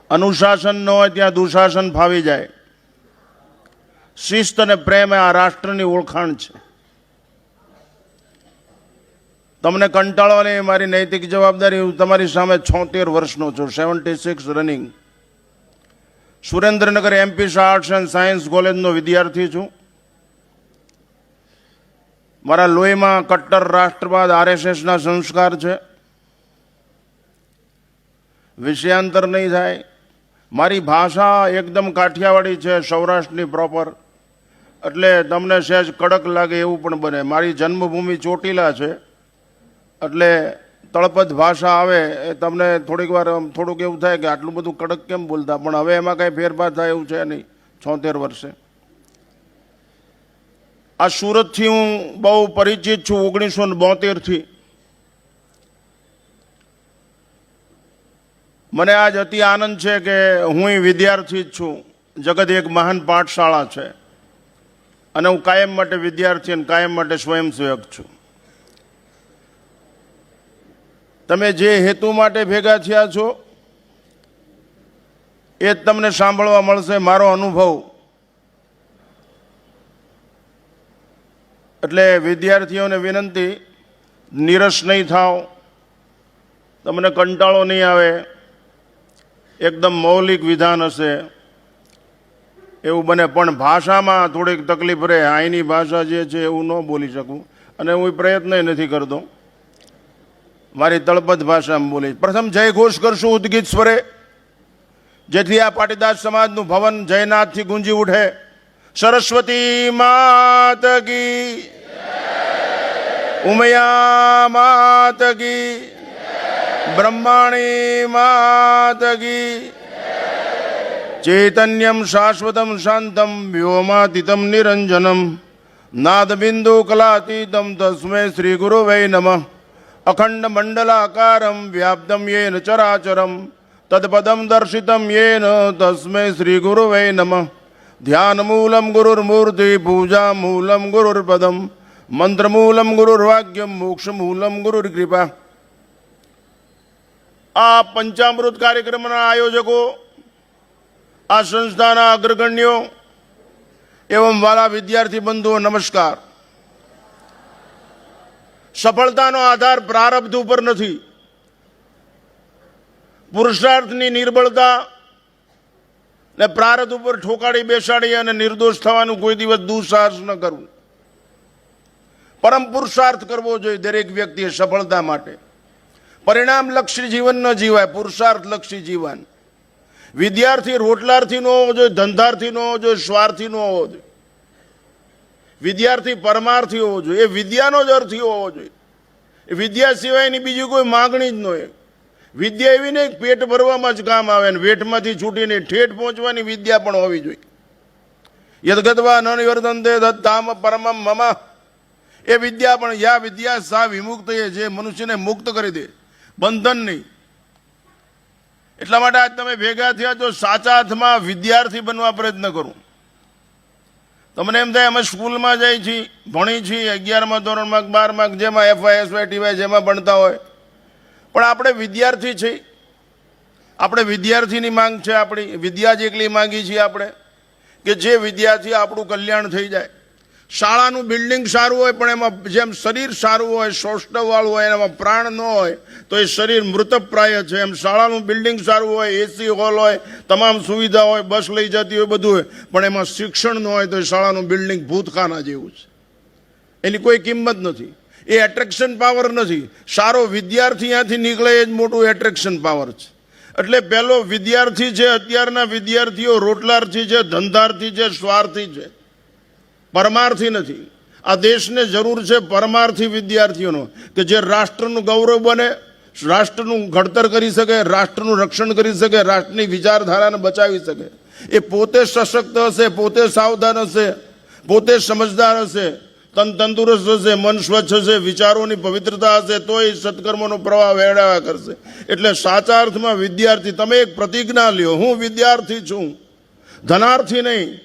અનુશાસન ન હોય ત્યાં દુશાસન ફાવી જાય. શિસ્ત અને પ્રેમ એ આ રાષ્ટ્રની ઓળખાણ છે. તમને કંટાળો નહીં, મારી નૈતિક જવાબદારી. હું તમારી સામે 76 વર્ષનો છું, 76 running. Surendranagar MP arts and science કોલેજનો વિદ્યાર્થી છું. મારા લોહીમાં કટ્ટર રાષ્ટ્રવાદ RSSના સંસ્કાર છે. વિષયાંતર નહીં થાય. મારી ભાષા એકદમ કાઠિયાવાડી છે, સૌરાષ્ટ્રની પ્રોપર, એટલે તમને સહેજ કડક લાગે એવું પણ બને. મારી જન્મભૂમિ ચોટીલા છે, એટલે તળપદ ભાષા આવે એ તમને થોડીક વાર થોડુંક એવું થાય કે આટલું બધું કડક કેમ બોલતા, પણ હવે એમાં કાંઈ ફેરફાર થાય એવું છે નહીં. 76 વર્ષે આ સુરતથી હું બહુ પરિચિત છું, 1972થી. મને આજ અતિ આનંદ છે કે હું વિદ્યાર્થી જ છું. જગત એક મહાન પાઠશાળા છે અને હું કાયમ માટે વિદ્યાર્થી અને કાયમ માટે સ્વયંસેવક છું. તમે જે હેતુ માટે ભેગા થયા છો એ જ તમને સાંભળવા મળશે, મારો અનુભવ. એટલે વિદ્યાર્થીઓને વિનંતી, નિરસ નહીં થાવ, તમને કંટાળો નહીં આવે, એકદમ મૌલિક વિધાન હશે એવું બને. પણ ભાષામાં થોડીક તકલીફ રહે. અહીંની ભાષા જે છે એવું ન બોલી શકું અને હું પ્રયત્ન નથી કરતો. મારી તળપદ ભાષામાં બોલી. પ્રથમ જય ઘોષ કરશું ઉદ્ગીત સ્વરે, જેથી આ પાટીદાર સમાજનું ભવન જયનાથથી ગુંજી ઉઠે. સરસ્વતી માત કી, ઉમયા માત કી, બ્રહ્માણી માત કી. ચૈતન્યમ શાશ્વતમ શાંતમ વ્યોમાતીતમ નિરંજનમ નાદબિંદુ કલાતીતમ તસ્મૈ શ્રી ગુરુવૈ નમઃ. અખંડ મંડલાકારમ વ્યાપ્તમ યેન ચરાચરમ તત્પદમ દર્શિતમ યેન તસ્મૈ શ્રી ગુરુવૈ નમઃ. ધ્યાનમૂલમ ગુરુર્મૂર્તિ, પૂજામૂલમ ગુરુર્પદમ, મંત્રમૂલમ ગુરુર્વાક્યમ, મોક્ષમૂલમ ગુરુર્કૃપા. આ પંચામૃત કાર્યક્રમના આયોજકો, આ સંસ્થાના અગ્રગણ્યો એવં વાલા વિદ્યાર્થી બંધુઓ, નમસ્કાર. સફળતાનો આધાર પ્રારબ્ધ ઉપર નથી. પુરુષાર્થની નિર્બળતા ને પ્રારબ્ધ ઉપર ઠોકાડી બેસાડી અને નિર્દોષ થવાનું કોઈ દિવસ દુઃસાહસ ન કરવું. પરમ પુરુષાર્થ કરવો જોઈએ દરેક વ્યક્તિએ સફળતા માટે. પરિણામલક્ષી જીવન ન જીવાય, પુરુષાર્થલક્ષી જીવન. વિદ્યાર્થી રોટલાર્થી ન હોવો જોઈએ, ધંધાર્થી ન હોવો જોઈએ, સ્વાર્થી ન હોવો જોઈએ. વિદ્યાર્થી પરમાર્થી હોવો જોઈએ. એ વિદ્યાનો જ અર્થી હોવો જોઈએ. એ વિદ્યા સિવાયની બીજી કોઈ માગણી જ ન હોય. વિદ્યા એવી નહીં પેટ ભરવામાં જ કામ આવે ને વેઠમાંથી છૂટીને ઠેઠ પહોંચવાની વિદ્યા પણ હોવી જોઈએ. યદગત્વા ન નિવર્તન્તે તત્તામ પરમમ મમ. એ વિદ્યા પણ યા વિદ્યા સા વિમુક્ત, જે મનુષ્યને મુક્ત કરી દે, બંધન નહીં. એટલા માટે આજ તમે ભેગા થયા છો, સાચા અર્થમાં વિદ્યાર્થી બનવા પ્રયત્ન કરો. તમને એમ થાય અમે સ્કૂલમાં જઈએ છીએ, ભણી છીએ, 11મા ધોરણમાં, 12માં, જેમાં FY, TY જેમાં ભણતા હોય, પણ આપણે વિદ્યાર્થી છીએ. આપણે વિદ્યાર્થીની માંગ છે. આપણી વિદ્યા જ એકલી માંગી છીએ આપણે કે જે વિદ્યાર્થી આપણું કલ્યાણ થઈ જાય. શાળાનું બિલ્ડિંગ સારું હોય પણ એમાં જેમ શરીર સારું હોય, સૌષ્ઠવવાળું હોય, એમાં પ્રાણ ન હોય તો એ શરીર મૃતપ્રાય છે. એમ શાળાનું બિલ્ડિંગ સારું હોય, AC હોલ હોય, તમામ સુવિધા હોય, બસ લઈ જતી હોય, બધું હોય, પણ એમાં શિક્ષણ ન હોય તો એ શાળાનું બિલ્ડિંગ ભૂતખાના જેવું છે. એની કોઈ કિંમત નથી. એ એટ્રેક્શન પાવર નથી. સારો વિદ્યાર્થી ત્યાંથી નીકળે એ જ મોટું એટ્રેક્શન પાવર છે. એટલે પહેલો વિદ્યાર્થી છે, અત્યારના વિદ્યાર્થીઓ રોટલાર્થી છે, ધંધાર્થી છે, સ્વાર્થી છે, પરમાર્થી નથી. આ દેશને જરૂર છે પરમાર્થી વિદ્યાર્થીઓનો, કે જે રાષ્ટ્રનું ગૌરવ બને, રાષ્ટ્રનું ઘડતર કરી શકે, રાષ્ટ્રનું રક્ષણ કરી શકે, રાષ્ટ્રની વિચારધારાને બચાવી શકે. એ પોતે સશક્ત હશે, પોતે સાવધાન હશે, પોતે સમજદાર હશે, તન તંદુરસ્ત હશે, મન સ્વચ્છ હશે, વિચારોની પવિત્રતા હશે, તો એ સત્કર્મનો પ્રવાહ વહેડાવા કરશે. એટલે સાચા અર્થમાં વિદ્યાર્થી. તમે એક પ્રતિજ્ઞા લ્યો, હું વિદ્યાર્થી છું, ધનાર્થી નહીં.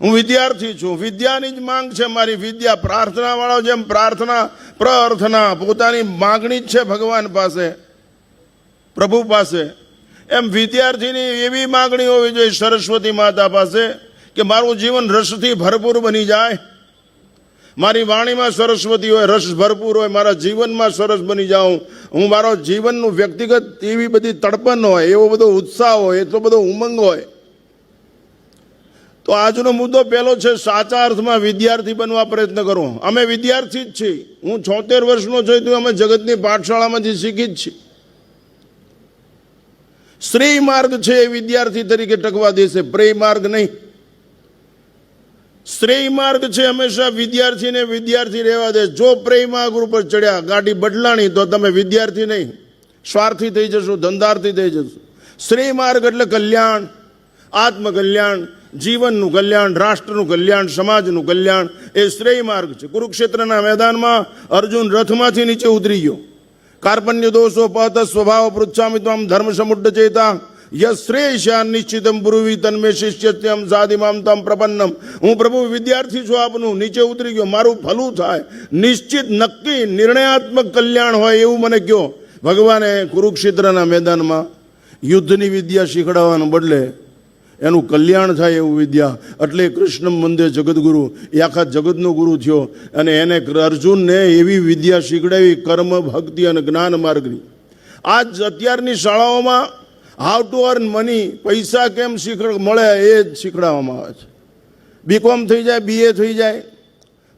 હું વિદ્યાર્થી છું. વિદ્યાની જ માંગ છે મારી. વિદ્યા પ્રાર્થનાવાળો જેમ પ્રાર્થના પ્રાર્થના પોતાની માગણી જ છે ભગવાન પાસે, પ્રભુ પાસે. એમ વિદ્યાર્થીની એવી માગણી હોવી જોઈએ સરસ્વતી માતા પાસે કે મારું જીવન રસથી ભરપૂર બની જાય, મારી વાણીમાં સરસ્વતી હોય, રસ ભરપૂર હોય, મારા જીવનમાં સરસ બની જાઉં, હું મારો જીવનનું વ્યક્તિગત એવી બધી તડપણ હોય, એવો બધો ઉત્સાહ હોય, એટલો બધો ઉમંગ હોય. તો આજનો મુદ્દો પહેલો છે, સાચા અર્થમાં વિદ્યાર્થી બનવા પ્રયત્ન કરો. અમે વિદ્યાર્થી જ છીએ. હું 76 વર્ષનો છું તો અમે જગતની પાઠશાળામાંથી શીખી જ છીએ. શ્રેય માર્ગ છે એ વિદ્યાર્થી તરીકે ટકવા દેશે, પ્રેય માર્ગ નહીં. શ્રેય માર્ગ છે હંમેશા વિદ્યાર્થીને વિદ્યાર્થી રહેવા દે. જો પ્રેય માર્ગ ઉપર ચડ્યા, ગાડી બદલાણી, તો તમે વિદ્યાર્થી નહીં, સ્વાર્થી થઈ જશો, ધંધાર્થી થઈ જશો. શ્રેય માર્ગ એટલે કલ્યાણ, આત્મકલ્યાણ, જીવનનું કલ્યાણ, રાષ્ટ્રનું કલ્યાણ, સમાજનું કલ્યાણ, એ શ્રેય માર્ગ છે. કુરુક્ષેત્રના મેદાનમાં અર્જુન રથમાંથી નીચે ઉતરી ગયો. કાર્પણ્ય દોષો પહત સ્વભાવ પૃચ્છામિત્વમ ધર્મ સમુદ્ર ચેતા યશ્રેયસ્યા નિશ્ચિતમ બ્રુવી તન્મે શિષ્યત્યમ સાધિમામ તમ પ્રપન્નમ. હું પ્રભુ વિદ્યાર્થી છું આપનું, નીચે ઉતરી ગયો, મારું ભલું થાય, નિશ્ચિત નક્કી નિર્ણયાત્મક કલ્યાણ હોય એવું મને કહો. ભગવાને કુરુક્ષેત્રના મેદાનમાં યુદ્ધની વિદ્યા શીખડાવવાને બદલે એનું કલ્યાણ થાય એવું વિદ્યા, એટલે કૃષ્ણ મંદિર જગદગુરુ, એ આખા જગતનો ગુરુ થયો. અને એને અર્જુનને એવી વિદ્યા શીખડાવી, કર્મ, ભક્તિ અને જ્ઞાન માર્ગની. આજ અત્યારની શાળાઓમાં હાઉ ટુ અર્ન મની, પૈસા કેમ મળે એ જ શીખડાવવામાં આવે છે. બીકોમ થઈ જાય, બીએ થઈ જાય,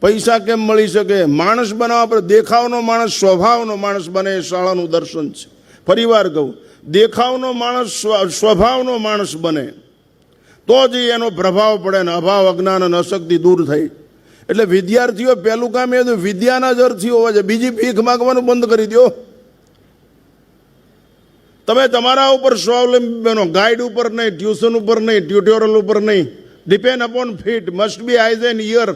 પૈસા કેમ મળી શકે, માણસ બનાવવા પર દેખાવનો માણસ સ્વભાવનો માણસ બને એ શાળાનું દર્શન છે. ફરીવાર કહું, દેખાવનો માણસ સ્વભાવનો માણસ બને તો જ એનો પ્રભાવ પડે ને અભાવ, અજ્ઞાન અને અશક્તિ દૂર થઈ. એટલે વિદ્યાર્થીઓ પહેલું કામ એ વિદ્યાના જ અર્થી હોવા છે. બીજી ભીખ માગવાનું બંધ કરી દો. તમે તમારા ઉપર સ્વાવલંબી બનો, ગાઈડ ઉપર નહીં, ટ્યુશન ઉપર નહીં, ટ્યુટોરિયલ ઉપર નહીં. Depend upon fit, must be eyes and ear.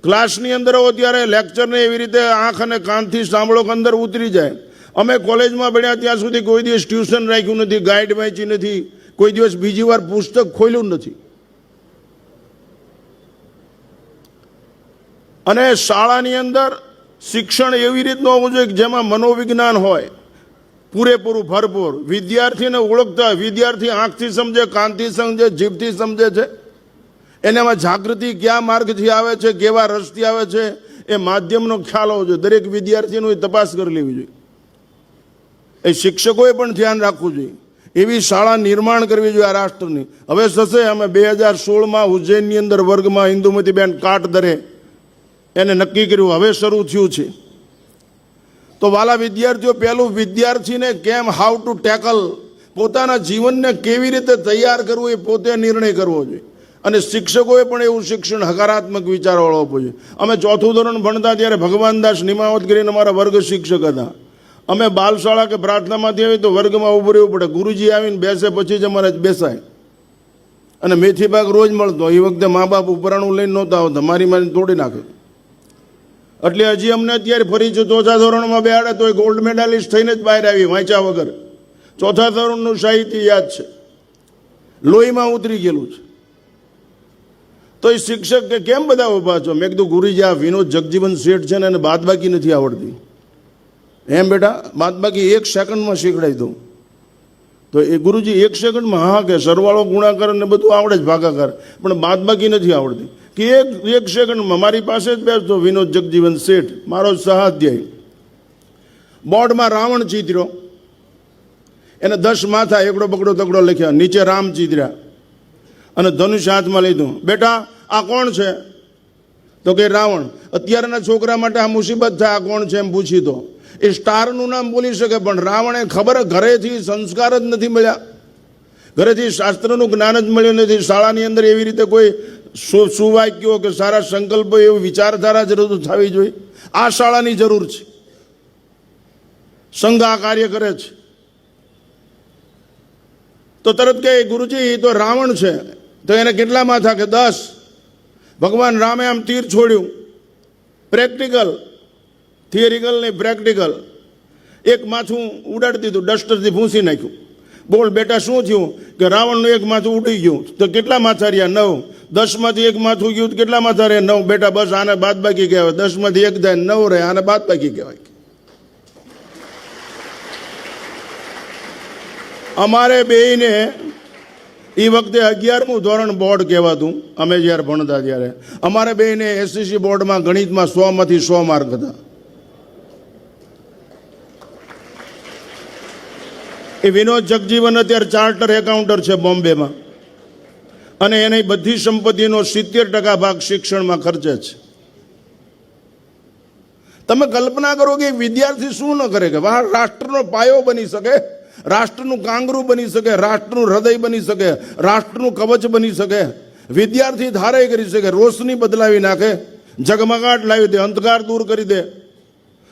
ક્લાસની અંદર હો ત્યારે લેક્ચરને એવી રીતે આંખ અને કાનથી સાંભળો કે અંદર ઉતરી જાય. અમે કોલેજમાં ભણ્યા ત્યાં સુધી કોઈ દિવસ ટ્યુશન રાખ્યું નથી, ગાઈડ વાંચી નથી, કોઈ દિવસ બીજી વાર પુસ્તક ખોલ્યું નથી. અને શાળાની અંદર શિક્ષણ એવી રીતનું હોવું જોઈએ જેમાં મનોવિજ્ઞાન હોય પૂરેપૂરું, ભરપૂર. વિદ્યાર્થીને ઓળખતા, વિદ્યાર્થી આંખથી સમજે, કાનથી સમજે, જીભથી સમજે છે, એનામાં જાગૃતિ કયા માર્ગથી આવે છે, કેવા રસથી આવે છે, એ માધ્યમનો ખ્યાલ હોવો જોઈએ. દરેક વિદ્યાર્થીનું તપાસ કરી લેવી જોઈએ. એ શિક્ષકોએ પણ ધ્યાન રાખવું જોઈએ. એવી શાળા નિર્માણ કરવી જોઈએ આ રાષ્ટ્રની. હવે થશે, અમે 2016માં ઉજ્જૈનની અંદર વર્ગમાં ઇન્દુમતીબેન કાટદરે એને નક્કી કર્યું, હવે શરૂ થયું છે. તો વાલા વિદ્યાર્થીઓ, પહેલું વિદ્યાર્થીને કેમ, હાઉ ટુ ટેકલ, પોતાના જીવનને કેવી રીતે તૈયાર કરવું એ પોતે નિર્ણય કરવો જોઈએ. અને શિક્ષકોએ પણ એવું શિક્ષણ હકારાત્મક વિચારવાળો આપવો જોઈએ. અમે 4થું ધોરણ ભણતા ત્યારે ભગવાનદાસ નિમાવત કરીને અમારા વર્ગ શિક્ષક હતા. અમે બાલશાળા કે પ્રાર્થનામાંથી આવી તો વર્ગમાં ઊભું રહેવું પડે. ગુરુજી આવીને બેસે પછી જ અમારે બેસાય. અને મેથી પાક રોજ મળતો. એ વખતે મા બાપ ઉપરાણું લઈને નહોતા આવતા, મારી તોડી નાખે. એટલે હજી અમને અત્યારે ફરી 4થા ધોરણમાં બેહાડે તો એ ગોલ્ડ મેડાલિસ્ટ થઈને જ બહાર આવી, વાંચ્યા વગર. 4થા ધોરણનું સાહિત્ય યાદ છે, લોહીમાં ઉતરી ગયેલું છે. તો એ શિક્ષક કે કેમ બધા ઊભા છો? મેં કીધું ગુરુજી આ વિનોદ જગજીવન શેઠ છે ને એને બાદબાકી નથી આવડતી. એમ બેટા, બાદબાકી 1 સેકન્ડમાં શીખડાવી દઉં. તો એ ગુરુજી 1 સેકન્ડમાં? હા, કે સરવાળો ગુણાકાર ને બધું આવડે જ, ભાગાકાર, પણ બાદબાકી નથી આવડતી. કે એક સેકન્ડમાં મારી પાસે જ બેસતો વિનોદ જગજીવન શેઠ, મારો સહાધ્યાય. બોર્ડમાં રાવણ ચિત્ર્યો, એને 10 માથા, એકડો બકડો તકડો લખ્યા, નીચે રામ ચિત્ર્યા અને ધનુષ્ય હાથમાં લીધું. બેટા આ કોણ છે? તો કે રાવણ. અત્યારના છોકરા માટે આ મુસીબત થાય, આ કોણ છે એમ પૂછી તો એ સ્ટારનું નામ બોલી શકે, પણ રાવણે ખબર, ઘરેથી સંસ્કાર જ નથી મળ્યા, ઘરેથી શાસ્ત્રનું જ્ઞાન જ મળ્યું નથી. શાળાની અંદર એવી રીતે કોઈ સુવાક્યો કે સારા સંકલ્પો, એવી વિચારધારા જરૂર થવી જોઈએ. આ શાળાની જરૂર છે. સંઘ આ કાર્ય કરે છે. તો તરત કે ગુરુજી એ તો રાવણ છે. તો એને કેટલા માથા? કે 10. ભગવાન રામે આમ તીર છોડ્યું, પ્રેક્ટિકલ, થિયરિકલ નહીં, પ્રેક્ટિકલ. એક માથું ઉડાડી દીધું, ડસ્ટરથી ભૂંસી નાખ્યું. બોલ બેટા શું થયું? કે રાવણનું એક માથું ઉડી ગયું. તો કેટલા માથા રહ્યા? 9. 10માંથી એક માથું ગયું, કેટલા માથા રહ્યા? 9. બેટા બસ આને બાદબાકી કહેવાય. 10માંથી 1 થાય, 9 રહે, આને બાદબાકી કહેવાય. અમારે બેયને એ વખતે 11મું ધોરણ બોર્ડ કહેવાતું, અમે જ્યારે ભણતા ત્યારે અમારે બેયને એસએસસી બોર્ડમાં ગણિતમાં 100માંથી 100 માર્ક હતા. એ વિનોદ જગજીવન અત્યારે ચાર્ટર એકાઉન્ટર છે બોમ્બેમાં, અને એની બધી સંપત્તિનો 70% ભાગ શિક્ષણમાં ખર્ચે છે. તમે કલ્પના કરો કે વિદ્યાર્થી શું ન કરે કે રાષ્ટ્રનો પાયો બની શકે, રાષ્ટ્રનું કાંગરું બની શકે, રાષ્ટ્રનું હૃદય બની શકે, રાષ્ટ્રનું કવચ બની શકે. વિદ્યાર્થી ધારે કરી શકે, રોશની બદલાવી નાખે, ઝગમગાટ લાવી દે, અંધકાર દૂર કરી દે,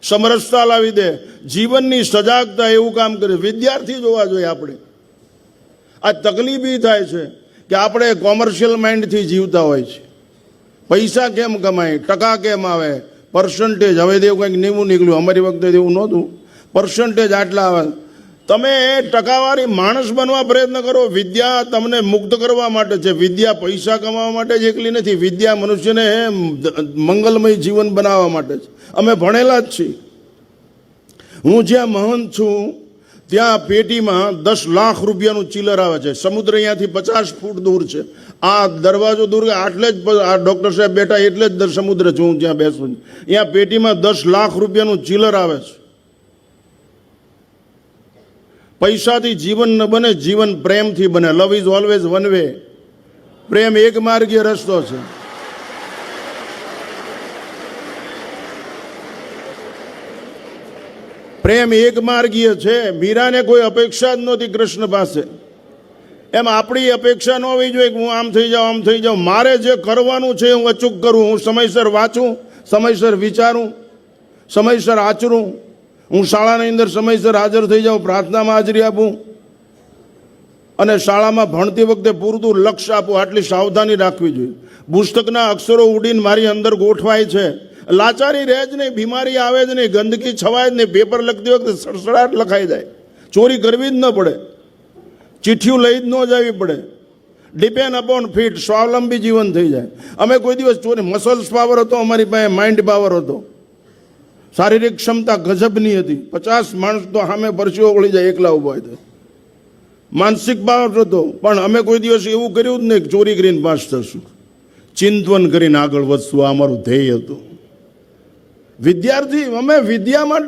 સમરસતા લાવી દે, જીવનની સજાગતા, એવું કામ કરે. વિદ્યાર્થી જોવા જોઈએ આપણે. આ તકલીફ એ થાય છે કે આપણે કોમર્શિયલ માઇન્ડથી જીવતા હોય છે. પૈસા કેમ કમાય, ટકા કેમ આવે, પર્સન્ટેજ. હવે એવું કંઈક નીવું નીકળ્યું, અમારી વખતે એવું નહોતું. પર્સન્ટેજ આટલા આવે. તમે ટકાવારી માણસ બનવા પ્રયત્ન કરો. વિદ્યા તમને મુક્ત કરવા માટે છે. વિદ્યા પૈસા કમાવા માટે જ એકલી નથી. વિદ્યા મનુષ્યને મંગલમય જીવન બનાવવા માટે છે. અમે ભણેલા જ છીએ. હું જ્યાં મહંત છું ત્યાં પેટીમાં 10 લાખ રૂપિયાનું ચિલર આવે છે. સમુદ્ર અહીંયાથી 50 ફૂટ દૂર છે. આ દરવાજો દૂર, આટલે જ આ ડૉક્ટર સાહેબ બેઠા એટલે જ સમુદ્ર છું હું જ્યાં બેસું. અહીંયા પેટીમાં 10 લાખ રૂપિયાનું ચિલર આવે છે. પૈસાથી જીવન ન બને, જીવન પ્રેમથી બને. Love is always one way. પ્રેમ એક માર્ગીય રસ્તો છે. પ્રેમ એક માર્ગીય છે. મીરાને કોઈ અપેક્ષા જ નહોતી કૃષ્ણ પાસે. એમ આપણી અપેક્ષા ન હોવી જોઈએ કે હું આમ થઈ જાઉં, આમ થઈ જાઉં. મારે જે કરવાનું છે હું અચૂક કરું. હું સમયસર વાંચું, સમયસર વિચારું, સમયસર આચરું. હું શાળાની અંદર સમયસર હાજર થઈ જાઉં, પ્રાર્થનામાં હાજરી આપું, અને શાળામાં ભણતી વખતે પૂરતું લક્ષ્ય આપું. આટલી સાવધાની રાખવી જોઈએ. પુસ્તકના અક્ષરો ઉડીને મારી અંદર ગોઠવાય છે. લાચારી રહે જ નહીં, બીમારી આવે જ નહીં, ગંદકી છવાય જ નહીં. પેપર લખતી વખતે સડસડાટ લખાઈ જાય. ચોરી કરવી જ ન પડે, ચિઠ્ઠીઓ લઈ જ ન જવી પડે. ડિપેન્ડ અપોન ફિટ, સ્વાવલંબી જીવન થઈ જાય. અમે કોઈ દિવસ ચોરી, મસલ્સ પાવર હતો અમારી પાસે, માઇન્ડ પાવર હતો, શારીરિક ક્ષમતા ગજબની હતી. 50 માણસ તો સામે પરસીઓ વળી જાય એકલા ઉભા હોય. માનસિક પાવર હતો, પણ અમે કોઈ દિવસ એવું કર્યું જ નહીં કે ચોરી કરીને પાસ થશું. ચિંતન કરીને આગળ વધશું, આ અમારું ધ્યેય હતું. વિદ્યાર્થી, અમે વિદ્યા માટે